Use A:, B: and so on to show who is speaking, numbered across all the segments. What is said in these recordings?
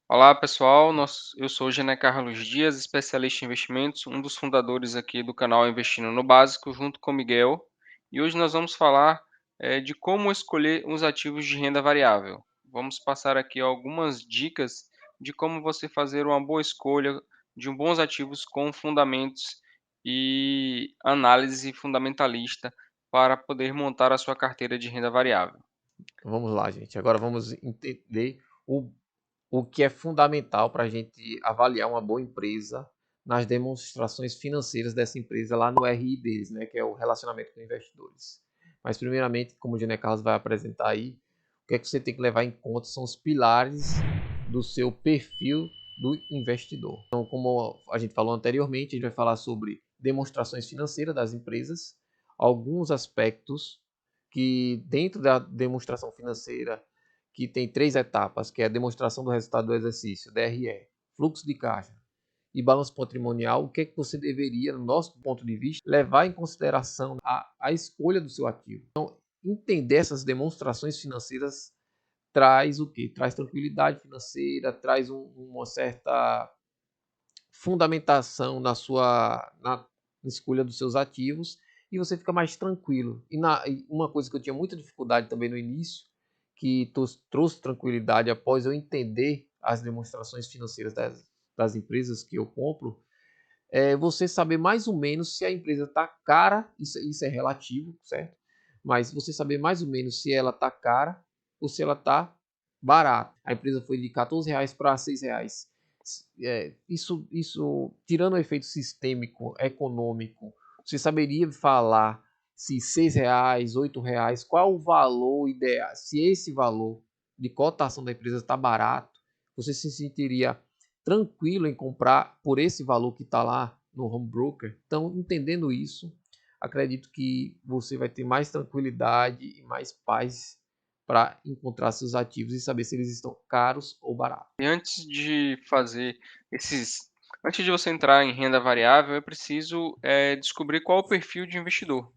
A: Olá pessoal, eu sou o Gené Carlos Dias, especialista em investimentos, um dos fundadores aqui do canal Investindo no Básico, junto com o Miguel. E hoje nós vamos falar de como escolher os ativos de renda variável. Vamos passar aqui algumas dicas de como você fazer uma boa escolha de bons ativos com fundamentos e análise fundamentalista para poder montar a sua carteira de renda variável.
B: Vamos lá, gente. Agora vamos entender o, o que é fundamental para a gente avaliar uma boa empresa nas demonstrações financeiras dessa empresa lá no RI deles, né, que é o relacionamento com investidores. Mas primeiramente, como o Gene Carlos vai apresentar aí, o que é que você tem que levar em conta são os pilares do seu perfil do investidor. Então, como a gente falou anteriormente, a gente vai falar sobre demonstrações financeiras das empresas, alguns aspectos que dentro da demonstração financeira, que tem três etapas, que é a demonstração do resultado do exercício, DRE, fluxo de caixa e balanço patrimonial, o que é que você deveria, no nosso ponto de vista, levar em consideração a escolha do seu ativo. Então, entender essas demonstrações financeiras traz o quê? Traz tranquilidade financeira, traz uma certa fundamentação na escolha dos seus ativos e você fica mais tranquilo. E uma coisa que eu tinha muita dificuldade também no início, que trouxe tranquilidade após eu entender as demonstrações financeiras das empresas que eu compro, é você saber mais ou menos se a empresa está cara, isso é relativo, certo? Mas você saber mais ou menos se ela está cara ou se ela está barata. A empresa foi de R$ 14 para R$ 6. Isso, tirando o efeito sistêmico, econômico, você saberia falar se R$ 6, R$ 8, qual o valor ideal, se esse valor de cotação da empresa está barato, você se sentiria tranquilo em comprar por esse valor que está lá no home broker. Então, entendendo isso, acredito que você vai ter mais tranquilidade e mais paz para encontrar seus ativos e saber se eles estão caros ou baratos.
A: E antes de fazer esses antes de você entrar em renda variável, é preciso, descobrir qual o perfil de investidor.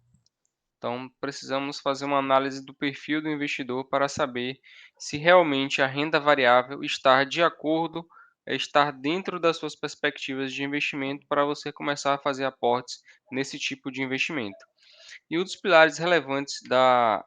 A: Então, precisamos fazer uma análise do perfil do investidor para saber se realmente a renda variável está de acordo, estar dentro das suas perspectivas de investimento para você começar a fazer aportes nesse tipo de investimento. E um dos pilares relevantes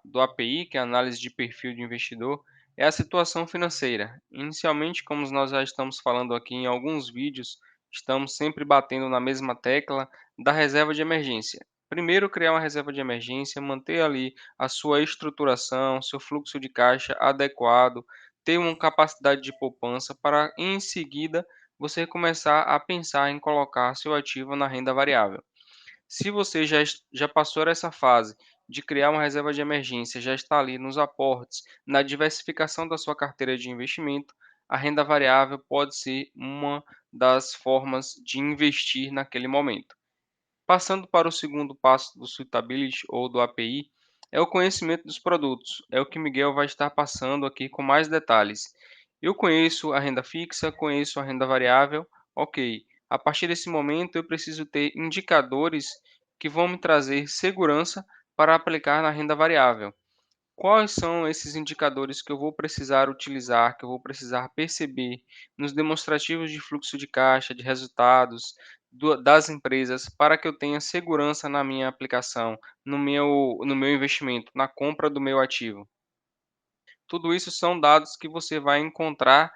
A: do API, que é a análise de perfil de investidor, é a situação financeira. Inicialmente, como nós já estamos falando aqui em alguns vídeos, estamos sempre batendo na mesma tecla da reserva de emergência. Primeiro, criar uma reserva de emergência, manter ali a sua estruturação, seu fluxo de caixa adequado, ter uma capacidade de poupança para, em seguida, você começar a pensar em colocar seu ativo na renda variável. Se você já passou essa fase de criar uma reserva de emergência, já está ali nos aportes, na diversificação da sua carteira de investimento, a renda variável pode ser uma das formas de investir naquele momento. Passando para o segundo passo do Suitability ou do API, é o conhecimento dos produtos. É o que Miguel vai estar passando aqui com mais detalhes. Eu conheço a renda fixa, conheço a renda variável, ok. A partir desse momento, eu preciso ter indicadores que vão me trazer segurança para aplicar na renda variável. Quais são esses indicadores que eu vou precisar utilizar, que eu vou precisar perceber nos demonstrativos de fluxo de caixa, de resultados das empresas, para que eu tenha segurança na minha aplicação, no meu investimento, na compra do meu ativo? Tudo isso são dados que você vai encontrar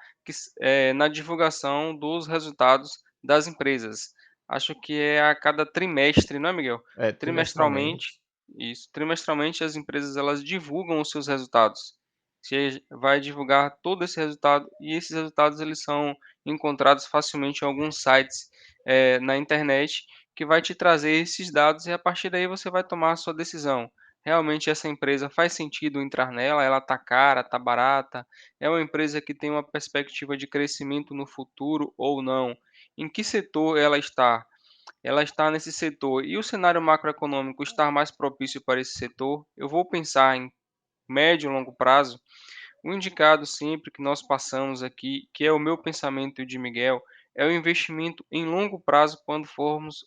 A: na divulgação dos resultados das empresas. Acho que é a cada trimestre, não é, Miguel?
B: É,
A: Trimestralmente,
B: trimestralmente.
A: isso. Trimestralmente as empresas elas divulgam os seus resultados. Você vai divulgar todo esse resultado e esses resultados eles são encontrados facilmente em alguns sites na internet que vai te trazer esses dados e a partir daí você vai tomar a sua decisão. Realmente essa empresa faz sentido entrar nela? Ela está cara, está barata? É uma empresa que tem uma perspectiva de crescimento no futuro ou não? Em que setor ela está? Ela está nesse setor e o cenário macroeconômico está mais propício para esse setor? Eu vou pensar em médio e longo prazo. O indicado sempre que nós passamos aqui, que é o meu pensamento e o de Miguel, é o investimento em longo prazo quando formos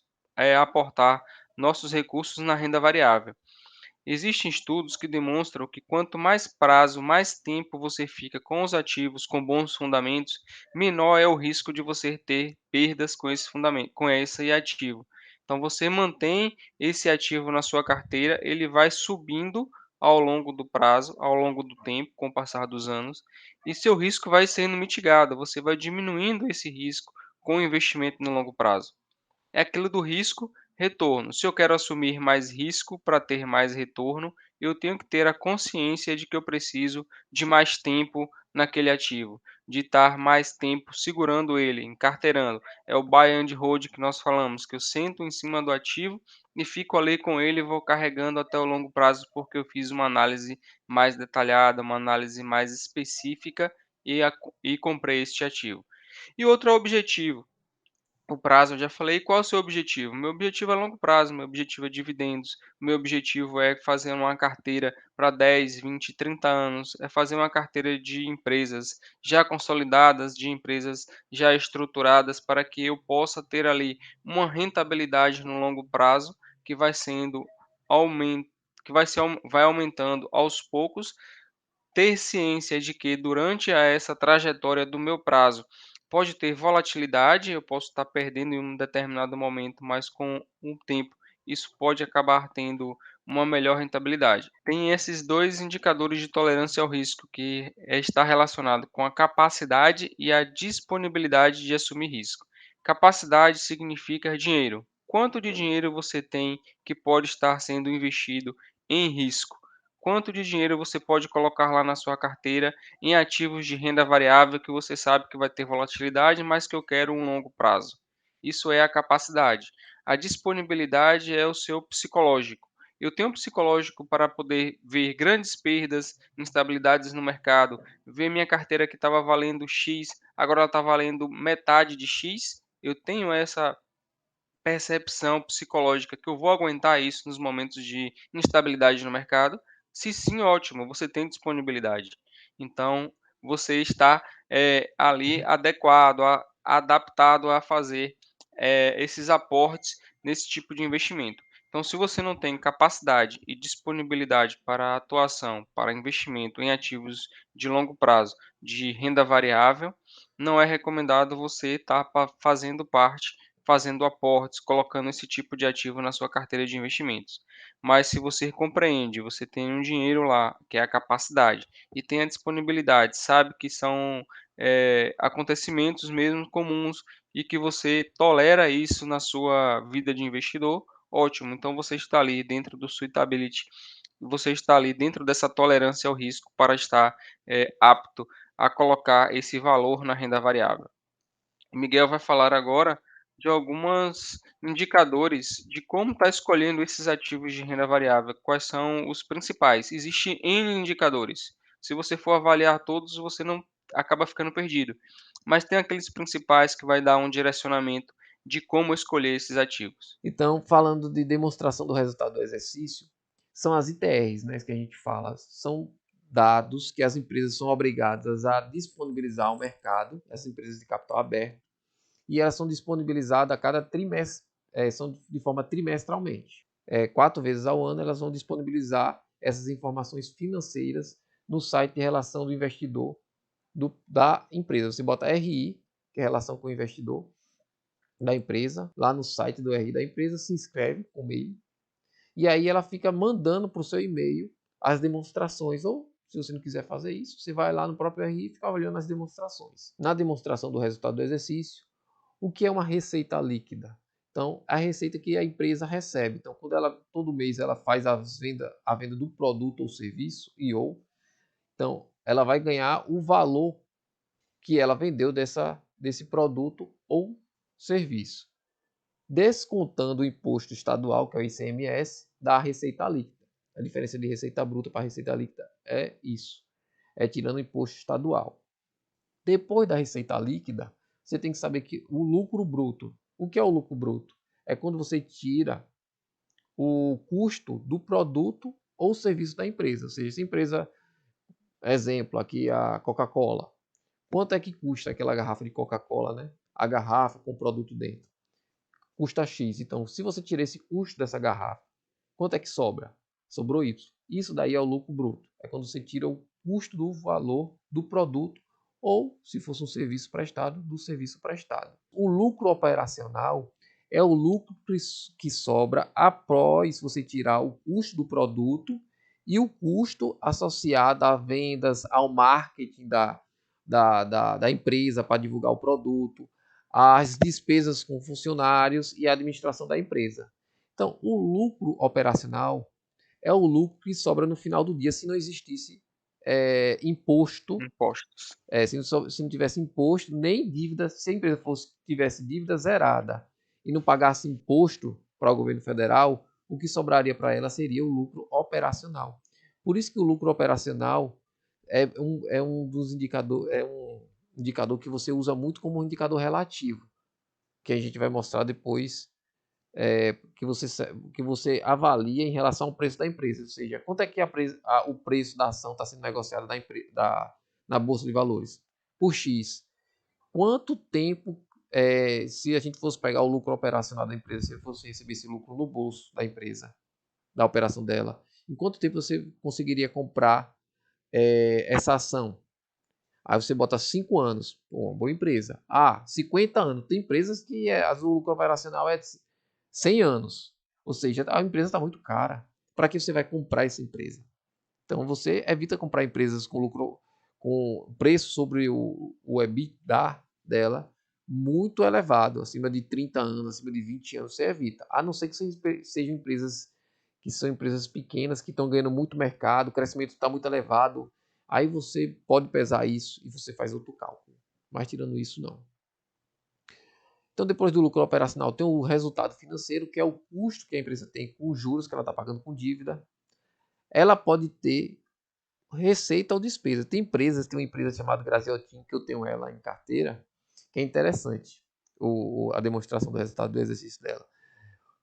A: aportar nossos recursos na renda variável. Existem estudos que demonstram que quanto mais prazo, mais tempo você fica com os ativos com bons fundamentos, menor é o risco de você ter perdas com esse fundamento, com esse ativo. Então você mantém esse ativo na sua carteira, ele vai subindo ao longo do prazo, ao longo do tempo, com o passar dos anos, e seu risco vai sendo mitigado, você vai diminuindo esse risco com o investimento no longo prazo. É aquilo do risco, retorno. Se eu quero assumir mais risco para ter mais retorno, eu tenho que ter a consciência de que eu preciso de mais tempo naquele ativo, de estar mais tempo segurando ele, encarteirando. É o buy and hold que nós falamos, que eu sento em cima do ativo e fico ali com ele e vou carregando até o longo prazo, porque eu fiz uma análise mais detalhada, uma análise mais específica e comprei este ativo. E outro objetivo, o prazo eu já falei. Qual é o seu objetivo? Meu objetivo é longo prazo, meu objetivo é dividendos, meu objetivo é fazer uma carteira para 10, 20, 30 anos, é fazer uma carteira de empresas já consolidadas, de empresas já estruturadas, para que eu possa ter ali uma rentabilidade no longo prazo que vai sendo aumen que vai aumentando aos poucos, ter ciência de que durante essa trajetória do meu prazo pode ter volatilidade, eu posso estar perdendo em um determinado momento, mas com o tempo isso pode acabar tendo uma melhor rentabilidade. Tem esses dois indicadores de tolerância ao risco, que está relacionado com a capacidade e a disponibilidade de assumir risco. Capacidade significa dinheiro. Quanto de dinheiro você tem que pode estar sendo investido em risco? Quanto de dinheiro você pode colocar lá na sua carteira em ativos de renda variável que você sabe que vai ter volatilidade, mas que eu quero um longo prazo? Isso é a capacidade. A disponibilidade é o seu psicológico. Eu tenho um psicológico para poder ver grandes perdas, instabilidades no mercado, ver minha carteira que estava valendo X, agora ela está valendo metade de X. Eu tenho essa percepção psicológica que eu vou aguentar isso nos momentos de instabilidade no mercado? Se sim, ótimo, você tem disponibilidade. Então, você está, ali adequado, adaptado a fazer, esses aportes nesse tipo de investimento. Então, se você não tem capacidade e disponibilidade para atuação, para investimento em ativos de longo prazo, de renda variável, não é recomendado você estar fazendo parte, fazendo aportes, colocando esse tipo de ativo na sua carteira de investimentos. Mas se você compreende, você tem um dinheiro lá, que é a capacidade, e tem a disponibilidade, sabe que são acontecimentos mesmo comuns e que você tolera isso na sua vida de investidor, ótimo. Então você está ali dentro do suitability, você está ali dentro dessa tolerância ao risco para estar apto a colocar esse valor na renda variável. O Miguel vai falar agora de alguns indicadores de como está escolhendo esses ativos de renda variável, quais são os principais. Existem N indicadores. Se você for avaliar todos, você não acaba ficando perdido. Mas tem aqueles principais que vai dar um direcionamento de como escolher esses ativos.
B: Então, falando de demonstração do resultado do exercício, são as ITRs, né, que a gente fala, são dados que as empresas são obrigadas a disponibilizar ao mercado, as empresas de capital aberto, e elas são disponibilizadas a cada trimestre, são de forma trimestralmente. 4 vezes ao ano elas vão disponibilizar essas informações financeiras no site de relação do investidor da empresa. Você bota RI, que é relação com o investidor da empresa, lá no site do RI da empresa, se inscreve com e-mail, e aí ela fica mandando para o seu e-mail as demonstrações, ou se você não quiser fazer isso, você vai lá no próprio RI e fica olhando as demonstrações. Na demonstração do resultado do exercício, o que é uma receita líquida? Então, a receita que a empresa recebe. Então, quando ela todo mês ela faz a venda do produto ou serviço então ela vai ganhar o valor que ela vendeu desse produto ou serviço, descontando o imposto estadual, que é o ICMS, da receita líquida. A diferença de receita bruta para receita líquida é isso, é tirando o imposto estadual. Depois da receita líquida, você tem que saber que o lucro bruto. O que é o lucro bruto? É quando você tira o custo do produto ou serviço da empresa. Ou seja, se a empresa, exemplo aqui a Coca-Cola, quanto é que custa aquela garrafa de Coca-Cola, né? A garrafa com o produto dentro. Custa X. Então, se você tirar esse custo dessa garrafa, quanto é que sobra? sobrou Y. Isso daí é o lucro bruto. É quando você tira o custo do valor do produto ou, se fosse um serviço prestado, do serviço prestado. O lucro operacional é o lucro que sobra após você tirar o custo do produto e o custo associado a vendas, ao marketing da empresa para divulgar o produto, as despesas com funcionários e a administração da empresa. Então, o lucro operacional é o lucro que sobra no final do dia se não existisse imposto,
A: Impostos.
B: se não tivesse imposto nem dívida, se a empresa tivesse dívida zerada e não pagasse imposto para o governo federal, o que sobraria para ela seria o lucro operacional. Por isso que o lucro operacional é um dos indicadores, é um indicador que você usa muito como um indicador relativo, que a gente vai mostrar depois, que você avalia em relação ao preço da empresa, ou seja, quanto é que o preço da ação está sendo negociado na Bolsa de Valores? Por X. Quanto tempo, se a gente fosse pegar o lucro operacional da empresa, se ele fosse receber esse lucro no bolso da empresa, da operação dela, em quanto tempo você conseguiria comprar essa ação? Aí você bota 5 anos, uma boa empresa. 50 anos. Tem empresas que o lucro operacional é de 100 anos. Ou seja, a empresa está muito cara. Para que você vai comprar essa empresa? Então você evita comprar empresas com lucro, com preço sobre o EBITDA dela muito elevado, acima de 30 anos, acima de 20 anos, você evita. A não ser que sejam empresas que são empresas pequenas, que estão ganhando muito mercado, o crescimento está muito elevado. Aí você pode pesar isso e você faz outro cálculo. Mas tirando isso, não. Então, depois do lucro operacional, tem o resultado financeiro, que é o custo que a empresa tem com os juros que ela está pagando com dívida. Ela pode ter receita ou despesa. Tem uma empresa chamada Graziotin, que eu tenho ela em carteira, que é interessante a demonstração do resultado do exercício dela.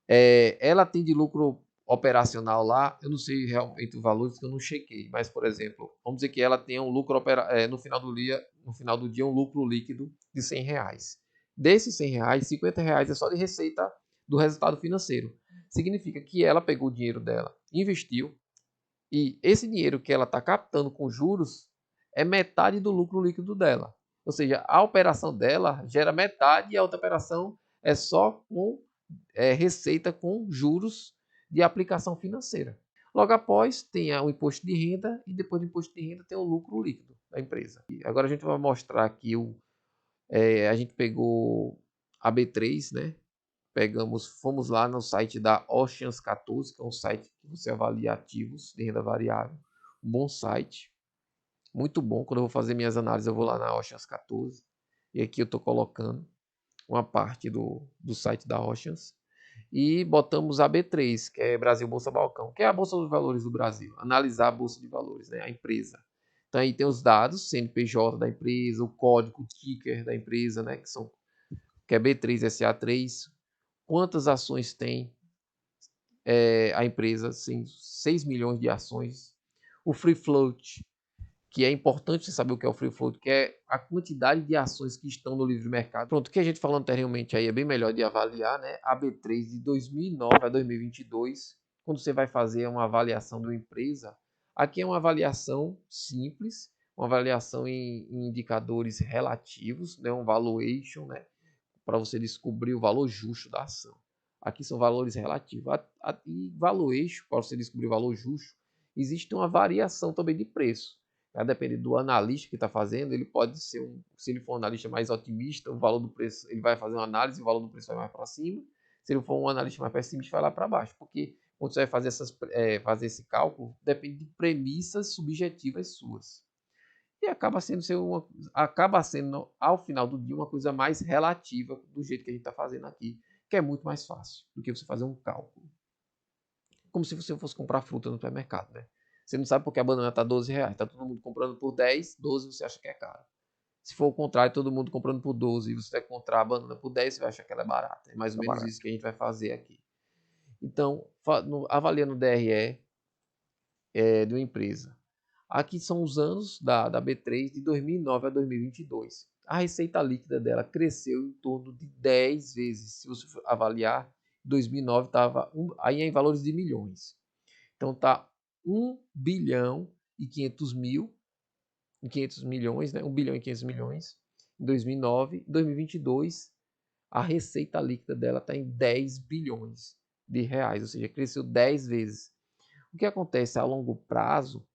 B: Ela tem de lucro operacional lá, eu não sei realmente o valor, porque eu não chequei, mas, por exemplo, vamos dizer que ela tenha um lucro no final do dia um lucro líquido de R$100. Desses R$100, R$50 é só de receita do resultado financeiro. Significa que ela pegou o dinheiro dela, investiu, e esse dinheiro que ela está captando com juros é metade do lucro líquido dela. Ou seja, a operação dela gera metade e a outra operação é só com receita com juros de aplicação financeira. Logo após, tem o imposto de renda e depois do imposto de renda tem o lucro líquido da empresa. E agora a gente vai mostrar aqui, a gente pegou a B3, né? Fomos lá no site da Oceans 14, que é um site que você avalia ativos de renda variável. Um bom site, muito bom. Quando eu vou fazer minhas análises, eu vou lá na Oceans 14. E aqui eu estou colocando uma parte do site da Oceans. E botamos a B3, que é Brasil Bolsa Balcão, que é a Bolsa de Valores do Brasil. Analisar a Bolsa de Valores, né? A empresa. Então aí tem os dados, CNPJ da empresa, o código, o ticker da empresa, né? Que é B3SA3. Quantas ações tem a empresa? Sim, 6 milhões de ações. O free float, que é importante você saber o que é o free float, que é a quantidade de ações que estão no livre mercado. Pronto, o que a gente falou anteriormente aí é bem melhor de avaliar, né? A B3 de 2009 a 2022, quando você vai fazer uma avaliação de uma empresa, aqui é uma avaliação simples, uma avaliação em indicadores relativos, né? Um valuation, né? Para você descobrir o valor justo da ação. Aqui são valores relativos. E valuation, para você descobrir o valor justo, existe uma variação também de preço. Vai depender do analista que está fazendo, ele pode ser se ele for um analista mais otimista, o valor do preço, ele vai fazer uma análise, o valor do preço vai mais para cima. Se ele for um analista mais pessimista, vai lá para baixo. Porque quando você vai fazer esse cálculo, depende de premissas subjetivas suas. E acaba sendo, ao final do dia, uma coisa mais relativa do jeito que a gente está fazendo aqui, que é muito mais fácil do que você fazer um cálculo. Como se você fosse comprar fruta no supermercado, né? Você não sabe porque a banana está R$12, está todo mundo comprando por 10, 12 você acha que é caro. Se for o contrário, todo mundo comprando por 12 e você vai comprar a banana por 10, você vai achar que ela é barata. É mais ou menos isso que a gente vai fazer aqui. Então, avaliando o DRE de uma empresa. Aqui são os anos da B3 de 2009 a 2022. A receita líquida dela cresceu em torno de 10 vezes. Se você avaliar, 2009 estava aí em valores de milhões. Então tá 1 bilhão e 500 milhões, né? 1 bilhão e 500 milhões em 2009. Em 2022, a receita líquida dela está em 10 bilhões de reais, ou seja, cresceu 10 vezes. O que acontece a longo prazo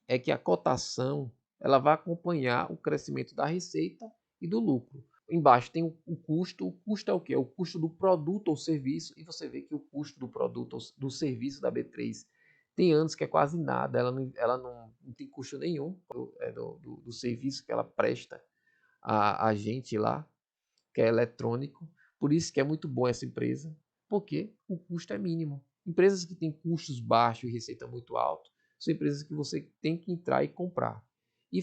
B: é que a cotação ela vai acompanhar o crescimento da receita e do lucro. Embaixo tem o custo. O custo é o quê? É o custo do produto ou serviço. E você vê que o custo do produto ou do serviço da B3 tem anos que é quase nada. Ela não tem custo nenhum do serviço que ela presta a gente lá, que é eletrônico. Por isso que é muito bom essa empresa, porque o custo é mínimo. Empresas que têm custos baixos e receita muito alta são empresas que você tem que entrar e comprar. E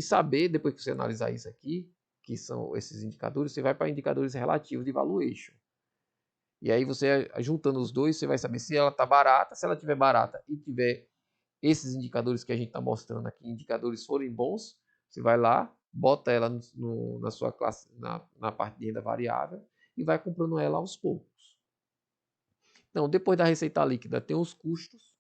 B: saber, depois que você analisar isso aqui, que são esses indicadores, você vai para indicadores relativos de valuation. E aí você, juntando os dois, você vai saber se ela está barata. Se ela estiver barata e tiver esses indicadores que a gente está mostrando aqui, indicadores forem bons, você vai lá, bota ela na sua classe, na parte de renda variável e vai comprando ela aos poucos. Então, depois da receita líquida, tem os custos.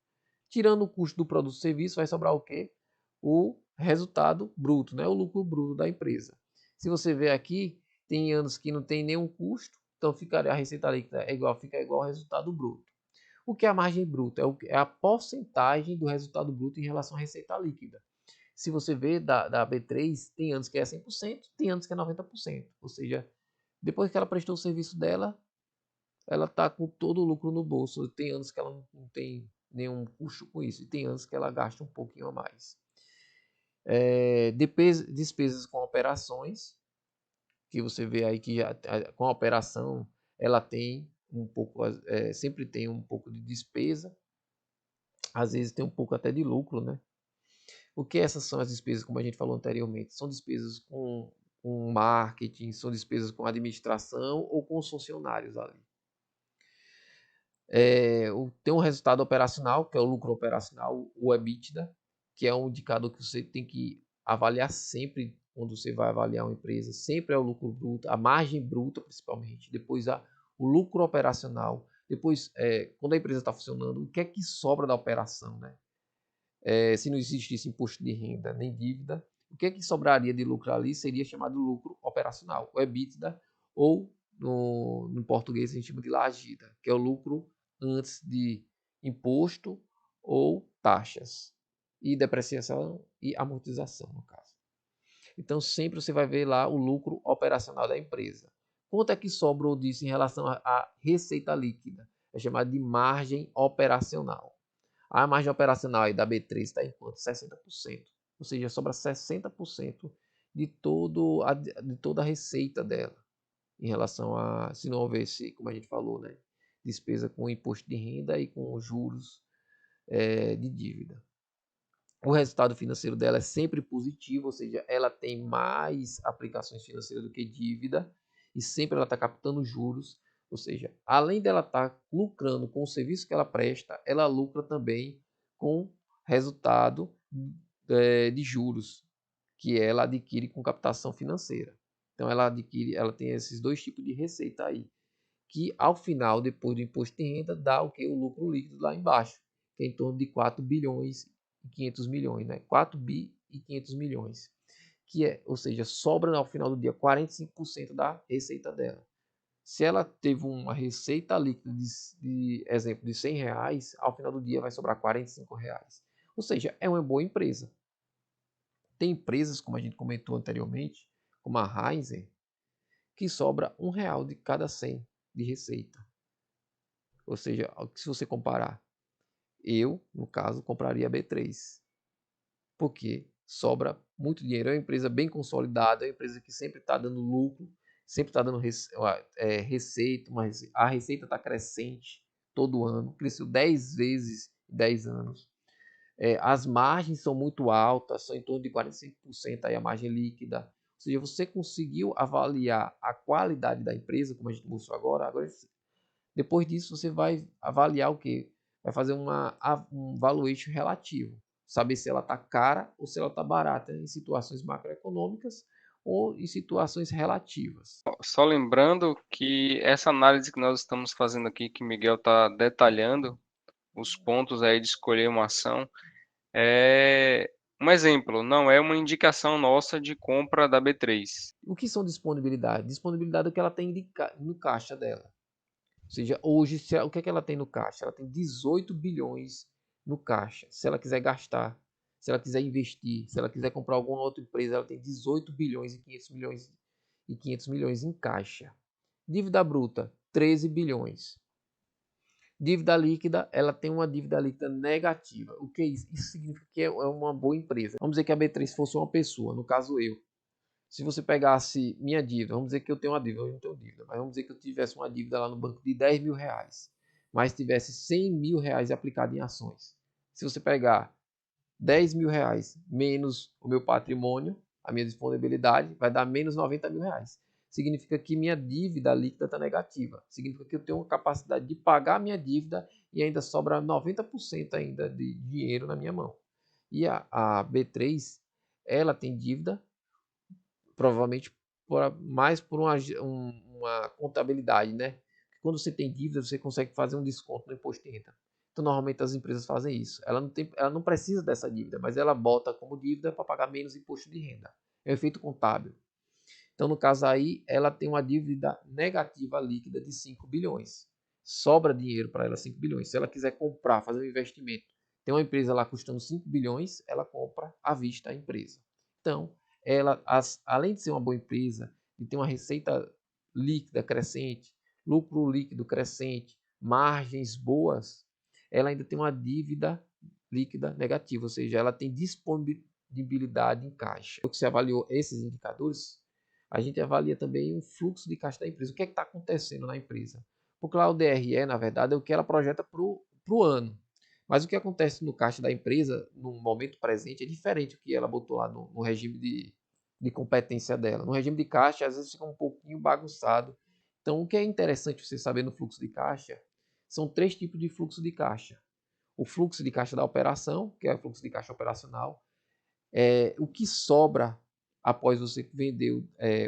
B: Tirando o custo do produto e serviço, vai sobrar o quê? O resultado bruto, né? O lucro bruto da empresa. Se você ver aqui, tem anos que não tem nenhum custo, então a receita líquida fica igual ao resultado bruto. O que é a margem bruta? É a porcentagem do resultado bruto em relação à receita líquida. Se você vê da B3, tem anos que é 100%, tem anos que é 90%. Ou seja, depois que ela prestou o serviço dela, ela está com todo o lucro no bolso. Tem anos que ela não tem nenhum custo com isso, e tem anos que ela gasta um pouquinho a mais. Despesas com operações, que você vê aí que com a operação ela tem um pouco, sempre tem um pouco de despesa, às vezes tem um pouco até de lucro, né? O que essas são as despesas, como a gente falou anteriormente? São despesas com marketing, são despesas com administração ou com os funcionários ali. Tem um resultado operacional, que é o lucro operacional, o EBITDA, que é um indicador que você tem que avaliar sempre quando você vai avaliar uma empresa. Sempre é o lucro bruto, a margem bruta principalmente, depois o lucro operacional, depois quando a empresa está funcionando, o que é que sobra da operação, né? Se não existisse imposto de renda nem dívida, o que é que sobraria de lucro ali seria chamado lucro operacional, o EBITDA, ou no português a gente chama de lagida, que é o lucro antes de imposto ou taxas, e depreciação e amortização, no caso. Então, sempre você vai ver lá o lucro operacional da empresa. Quanto é que sobrou disso em relação à receita líquida? É chamado de margem operacional. A margem operacional aí da B3 está em quanto? 60%. Ou seja, sobra 60% de toda a receita dela. Em relação a, se não houvesse, como a gente falou, né, despesa com imposto de renda e com juros de dívida. O resultado financeiro dela é sempre positivo, ou seja, ela tem mais aplicações financeiras do que dívida e sempre ela está captando juros. Ou seja, além dela estar lucrando com o serviço que ela presta, ela lucra também com resultado de juros que ela adquire com captação financeira. Então ela tem esses dois tipos de receita aí, que ao final, depois do imposto de renda, dá o que? O lucro líquido lá embaixo, que é em torno de 4 bilhões e 500 milhões, né? 4 bi e 500 milhões. Ou seja, sobra ao final do dia 45% da receita dela. Se ela teve uma receita líquida exemplo, de 100 reais, ao final do dia vai sobrar 45 reais. Ou seja, é uma boa empresa. Tem empresas, como a gente comentou anteriormente, como a Heinz, que sobra R$ 1 de cada 100 de receita. Ou seja, se você comparar, eu, no caso, compraria a B3. Porque sobra muito dinheiro. É uma empresa bem consolidada, é uma empresa que sempre está dando lucro, sempre está dando receita, mas a receita está crescente todo ano, cresceu 10 vezes em 10 anos. As margens são muito altas, são em torno de 45% aí a margem líquida. Ou seja, você conseguiu avaliar a qualidade da empresa, como a gente mostrou agora. Depois disso, você vai avaliar o quê? Vai fazer um valuation relativo. Saber se ela está cara ou se ela está barata em situações macroeconômicas ou em situações relativas.
A: Só lembrando que essa análise que nós estamos fazendo aqui, que Miguel está detalhando, os pontos aí de escolher uma ação. Um exemplo, não é uma indicação nossa de compra da B3.
B: O que são disponibilidade? Disponibilidade é o que ela tem no caixa dela. Ou seja, hoje, o que é que ela tem no caixa? Ela tem 18 bilhões no caixa. Se ela quiser gastar, se ela quiser investir, se ela quiser comprar alguma outra empresa, ela tem 18 bilhões e 500 milhões em caixa. Dívida bruta, 13 bilhões. Dívida líquida, ela tem uma dívida líquida negativa. O que é isso? Isso significa que é uma boa empresa. Vamos dizer que a B3 fosse uma pessoa, no caso eu. Se você pegasse minha dívida, vamos dizer que eu tenho uma dívida, eu não tenho dívida, mas vamos dizer que eu tivesse uma dívida lá no banco de 10 mil reais, mas tivesse 100 mil reais aplicado em ações. Se você pegar 10 mil reais menos o meu patrimônio, a minha disponibilidade, vai dar menos 90 mil reais. Significa que minha dívida líquida está negativa. Significa que eu tenho uma capacidade de pagar minha dívida e ainda sobra 90% ainda de dinheiro na minha mão. E a B3, ela tem dívida provavelmente mais por uma contabilidade, né? Quando você tem dívida, você consegue fazer um desconto no imposto de renda. Então, normalmente as empresas fazem isso. Ela não precisa dessa dívida, mas ela bota como dívida para pagar menos imposto de renda. É um efeito contábil. Então, no caso aí, ela tem uma dívida negativa líquida de 5 bilhões. Sobra dinheiro para ela 5 bilhões. Se ela quiser comprar, fazer um investimento, tem uma empresa lá custando 5 bilhões, ela compra à vista a empresa. Então, além de ser uma boa empresa, de ter uma receita líquida crescente, lucro líquido crescente, margens boas, ela ainda tem uma dívida líquida negativa, ou seja, ela tem disponibilidade em caixa. Se você avaliou esses indicadores, a gente avalia também o fluxo de caixa da empresa. O que é que está acontecendo na empresa? Porque lá o DRE, na verdade, é o que ela projeta para o ano. Mas o que acontece no caixa da empresa, no momento presente, é diferente do que ela botou lá no regime de competência dela. No regime de caixa, às vezes fica um pouquinho bagunçado. Então, o que é interessante você saber no fluxo de caixa, são 3 tipos de fluxo de caixa. O fluxo de caixa da operação, que é o fluxo de caixa operacional, o que sobra após você vender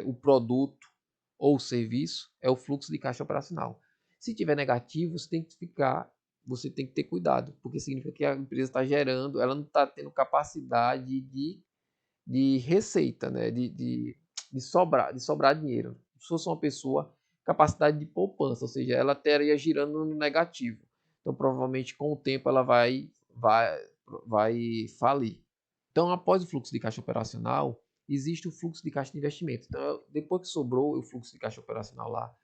B: o produto ou o serviço é o fluxo de caixa operacional. Se tiver negativo, você tem que ter cuidado, porque significa que a empresa está gerando, ela não está tendo capacidade de receita, né? de sobrar dinheiro. Se fosse uma pessoa, capacidade de poupança, ou seja, ela estaria girando no negativo. Então, provavelmente, com o tempo, ela vai falir. Então, após o fluxo de caixa operacional, existe o fluxo de caixa de investimento. Então, depois que sobrou o fluxo de caixa operacional lá,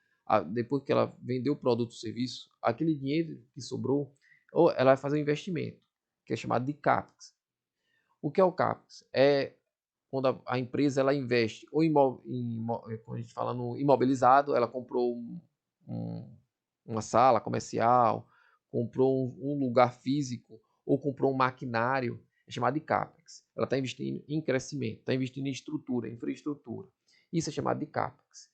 B: depois que ela vendeu o produto ou serviço, aquele dinheiro que sobrou, ou ela vai fazer um investimento, que é chamado de CAPEX. O que é o CAPEX? É quando a empresa ela investe, ou quando a gente fala no imobilizado, ela comprou uma sala comercial, comprou um lugar físico, ou comprou um maquinário, é chamado de CAPEX. Ela está investindo em crescimento, está investindo em estrutura, infraestrutura. Isso é chamado de CAPEX.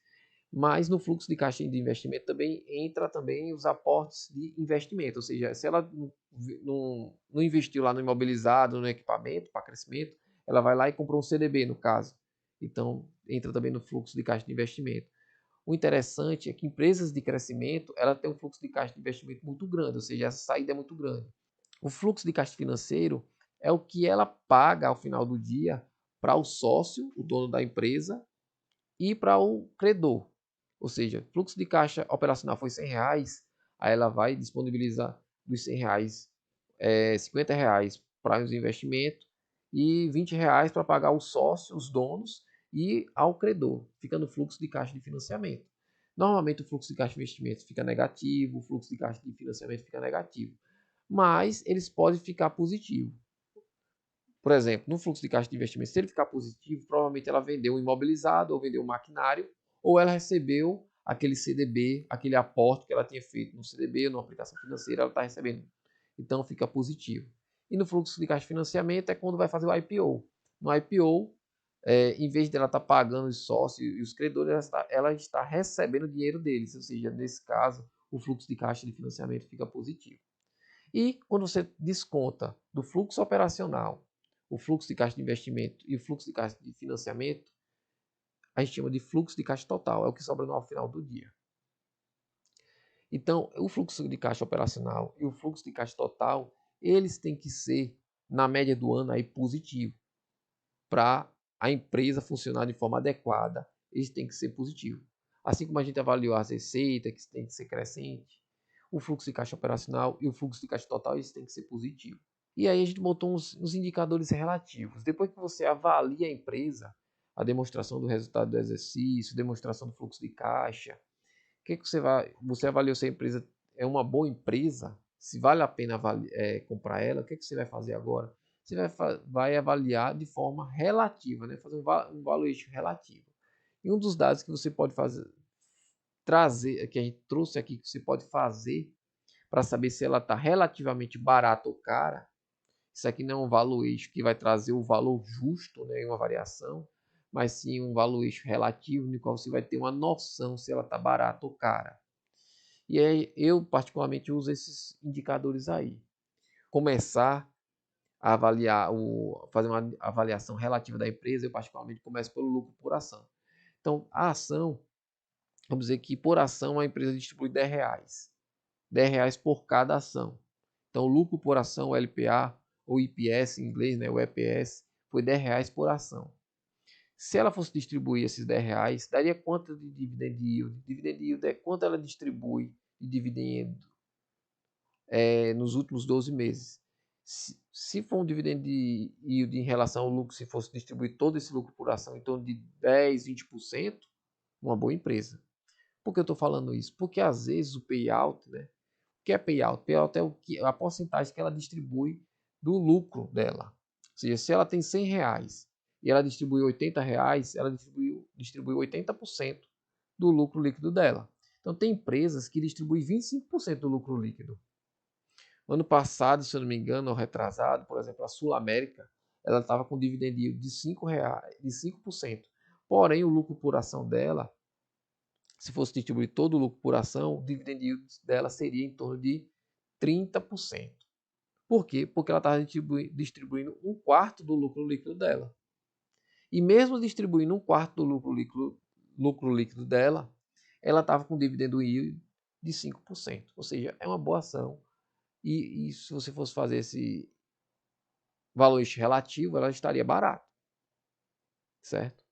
B: Mas no fluxo de caixa de investimento também entra também os aportes de investimento, ou seja, se ela não investiu lá no imobilizado, no equipamento para crescimento, ela vai lá e comprou um CDB, no caso. Então, entra também no fluxo de caixa de investimento. O interessante é que empresas de crescimento, ela tem um fluxo de caixa de investimento muito grande, ou seja, essa saída é muito grande. O fluxo de caixa financeiro é o que ela paga ao final do dia para o sócio, o dono da empresa, e para o credor. Ou seja, fluxo de caixa operacional foi 100 reais, aí ela vai disponibilizar dos 100 reais, 50 reais para os investimentos e 20 reais para pagar o sócio, os donos e ao credor, fica no fluxo de caixa de financiamento. Normalmente o fluxo de caixa de investimento fica negativo, o fluxo de caixa de financiamento fica negativo, mas eles podem ficar positivos. Por exemplo, no fluxo de caixa de investimento, se ele ficar positivo, provavelmente ela vendeu um imobilizado ou vendeu um maquinário, ou ela recebeu aquele CDB, aquele aporte que ela tinha feito no CDB, ou numa aplicação financeira, ela está recebendo. Então fica positivo. E no fluxo de caixa de financiamento é quando vai fazer o IPO. No IPO, em vez de ela estar pagando os sócios e os credores, ela está recebendo o dinheiro deles. Ou seja, nesse caso, o fluxo de caixa de financiamento fica positivo. E quando você desconta do fluxo operacional, o fluxo de caixa de investimento e o fluxo de caixa de financiamento, a gente chama de fluxo de caixa total, é o que sobra no final do dia. Então, o fluxo de caixa operacional e o fluxo de caixa total, eles têm que ser, na média do ano, aí, positivo. Para a empresa funcionar de forma adequada, eles têm que ser positivos. Assim como a gente avaliou as receitas, que tem que ser crescente, o fluxo de caixa operacional e o fluxo de caixa total, eles têm que ser positivos. E aí a gente botou uns indicadores relativos. Depois que você avalia a empresa, a demonstração do resultado do exercício, demonstração do fluxo de caixa, o que você avaliou se a empresa é uma boa empresa, se vale a pena comprar ela, o que você vai fazer agora? Você vai avaliar de forma relativa, né? Fazer um valuation relativo. E um dos dados que você pode trazer, que a gente trouxe aqui, que você pode fazer para saber se ela está relativamente barata ou cara. Isso aqui não é um valuation que vai trazer o valor justo, né, uma variação, mas sim um valuation relativo, no qual você vai ter uma noção se ela está barata ou cara. E aí eu particularmente uso esses indicadores aí. Começar a avaliar, fazer uma avaliação relativa da empresa, eu particularmente começo pelo lucro por ação. Então, a ação, vamos dizer que por ação a empresa distribui R$10. R$10 por cada ação. Então, o lucro por ação, o LPA, ou IPS em inglês, né, o EPS, foi R$10 por ação. Se ela fosse distribuir esses R$10, daria quanto de dividend yield? Dividend yield é quanto ela distribui de dividendo nos últimos 12 meses. Se for um dividend yield em relação ao lucro, se fosse distribuir todo esse lucro por ação em torno de 10, 20%, uma boa empresa. Por que eu estou falando isso? Porque às vezes o payout, né? O que é payout? Payout é a porcentagem que ela distribui do lucro dela. Ou seja, se ela tem R$100 e ela distribui R$80, ela distribui 80% do lucro líquido dela. Então tem empresas que distribuem 25% do lucro líquido. Ano passado, se eu não me engano, ou retrasado, por exemplo, a Sul América, ela estava com dividend yield de R$5, de 5%. Porém, o lucro por ação dela, se fosse distribuir todo o lucro por ação, o dividend yield dela seria em torno de 30%. Por quê? Porque ela estava distribuindo um quarto do lucro líquido dela. E mesmo distribuindo um quarto do lucro líquido dela, ela estava com dividend yield de 5%. Ou seja, é uma boa ação. E se você fosse fazer esse valuation relativo, ela estaria barata, certo?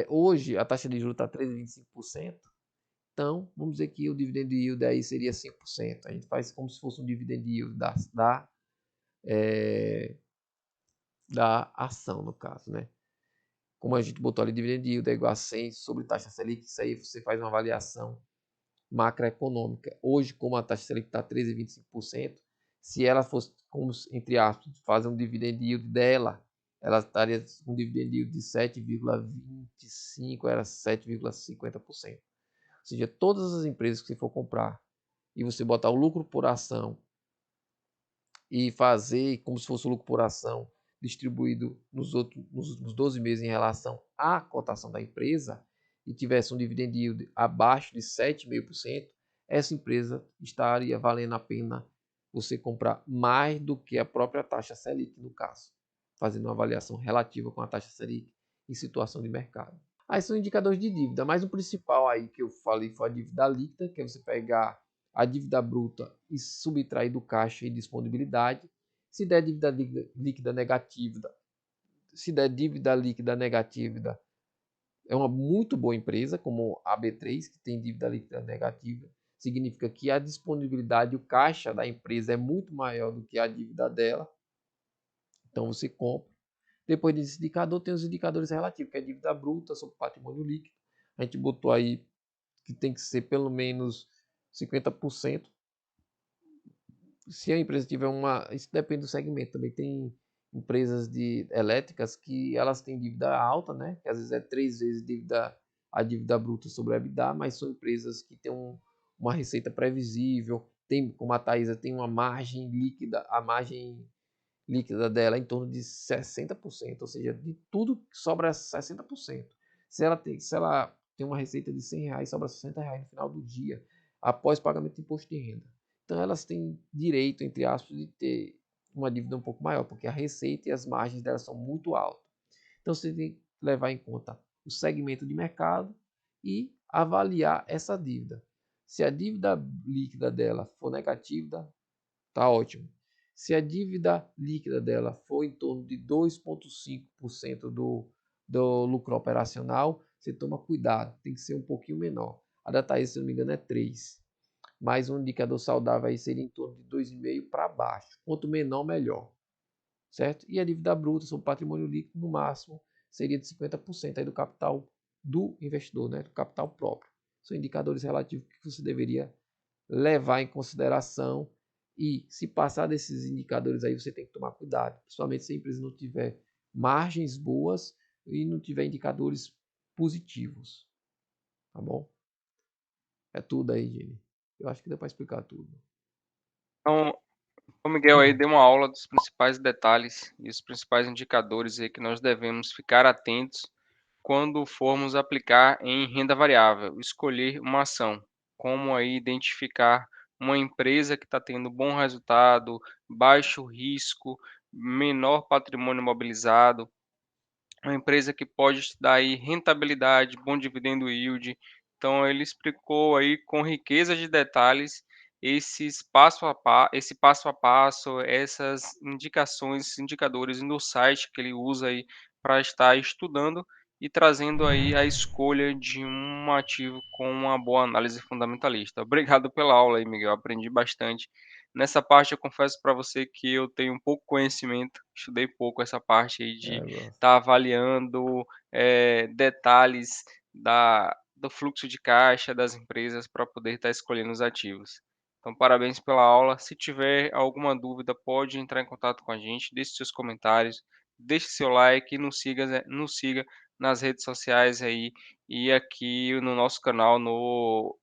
B: Hoje a taxa de juros está 13,25%, então vamos dizer que o dividend yield aí seria 5%. A gente faz como se fosse um dividend yield da ação, no caso, né? Como a gente botou ali, dividend yield é igual a 100 sobre taxa Selic, isso aí você faz uma avaliação macroeconômica. Hoje, como a taxa Selic está 13,25%, se ela fosse, como, entre aspas, fazer um dividend yield dela, ela estaria com um dividend yield de 7,25%, era 7,50%. Ou seja, todas as empresas que você for comprar e você botar o lucro por ação e fazer como se fosse o lucro por ação distribuído nos últimos 12 meses em relação à cotação da empresa e tivesse um dividend yield abaixo de 7,5%, essa empresa estaria valendo a pena você comprar mais do que a própria taxa Selic, no caso, fazendo uma avaliação relativa com a taxa Selic em situação de mercado. Aí são indicadores de dívida, mas o principal aí que eu falei foi a dívida líquida, que é você pegar a dívida bruta e subtrair do caixa e disponibilidade. Se der dívida líquida negativa, é uma muito boa empresa, como a B3, que tem dívida líquida negativa. Significa que a disponibilidade, o caixa da empresa é muito maior do que a dívida dela. Então você compra. Depois desse indicador, tem os indicadores relativos, que é a dívida bruta sobre patrimônio líquido. A gente botou aí que tem que ser pelo menos 50%. Se a empresa tiver uma... Isso depende do segmento também. Tem empresas elétricas que elas têm dívida alta, né? Que às vezes é 3 vezes a dívida bruta sobre a EBITDA, mas são empresas que têm uma receita previsível, tem, como a Taesa tem uma margem líquida, a margem líquida dela é em torno de 60%, ou seja, de tudo sobra 60%. Se ela tem uma receita de R$100, sobra R$60 no final do dia, após pagamento de imposto de renda. Então elas têm direito, entre aspas, de ter uma dívida um pouco maior, porque a receita e as margens delas são muito altas. Então você tem que levar em conta o segmento de mercado e avaliar essa dívida. Se a dívida líquida dela for negativa, tá ótimo. Se a dívida líquida dela for em torno de 2,5% do lucro operacional, você toma cuidado, tem que ser um pouquinho menor. A da Thaís, se não me engano, é 3. Mas um indicador saudável aí seria em torno de 2,5 para baixo. Quanto menor, melhor. Certo? E a dívida bruta sobre patrimônio líquido, no máximo, seria de 50% aí do capital do investidor, né? Do capital próprio. São indicadores relativos que você deveria levar em consideração, e se passar desses indicadores aí, você tem que tomar cuidado, principalmente se a empresa não tiver margens boas e não tiver indicadores positivos, tá bom? É tudo aí, Gini. Eu acho que deu para explicar tudo.
A: Então, o Miguel aí deu uma aula dos principais detalhes e os principais indicadores aí que nós devemos ficar atentos quando formos aplicar em renda variável, escolher uma ação, como aí identificar uma empresa que está tendo bom resultado, baixo risco, menor patrimônio mobilizado, uma empresa que pode te dar aí rentabilidade, bom dividendo yield. Então ele explicou aí com riqueza de detalhes esse passo a passo, essas indicações, esses indicadores no site que ele usa aí para estar estudando e trazendo aí a escolha de um ativo com uma boa análise fundamentalista. Obrigado pela aula aí, Miguel. Aprendi bastante. Nessa parte eu confesso para você que eu tenho um pouco conhecimento, estudei pouco essa parte aí de
B: Eu gosto.
A: estar avaliando, detalhes do fluxo de caixa das empresas para poder estar escolhendo os ativos. Então, parabéns pela aula. Se tiver alguma dúvida, pode entrar em contato com a gente, deixe seus comentários, deixe seu like e nos siga nas redes sociais aí e aqui no nosso canal no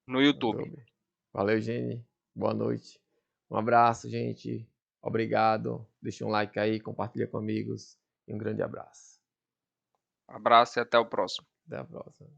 A: YouTube.
B: YouTube. Valeu, Gini. Boa noite. Um abraço, gente. Obrigado. Deixa um like aí, compartilha com amigos. E um grande abraço.
A: Abraço e até o próximo.
B: Até a próxima.